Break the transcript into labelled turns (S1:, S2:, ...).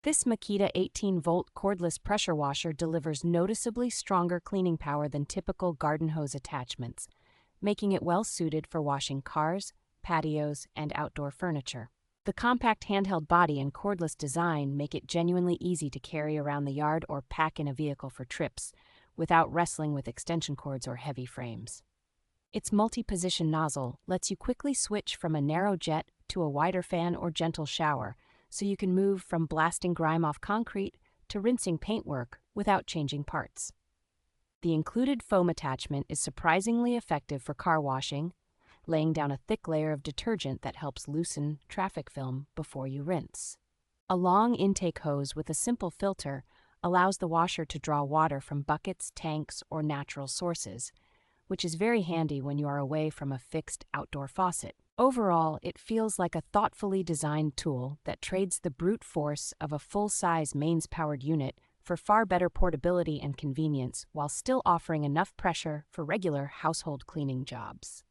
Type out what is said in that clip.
S1: This Makita 18V Cordless Pressure Washer delivers noticeably stronger cleaning power than typical garden hose attachments, making it well suited for washing cars, patios, and outdoor furniture. The compact handheld body and cordless design make it genuinely easy to carry around the yard or pack in a vehicle for trips, without wrestling with extension cords or heavy frames. Its multi-position nozzle lets you quickly switch from a narrow jet to a wider fan or gentle shower, so you can move from blasting grime off concrete to rinsing paintwork without changing parts. The included foam attachment is surprisingly effective for car washing, laying down a thick layer of detergent that helps loosen traffic film before you rinse. A long intake hose with a simple filter allows the washer to draw water from buckets, tanks, or natural sources, which is very handy when you are away from a fixed outdoor faucet. Overall, it feels like a thoughtfully designed tool that trades the brute force of a full-size mains-powered unit for far better portability and convenience while still offering enough pressure for regular household cleaning jobs.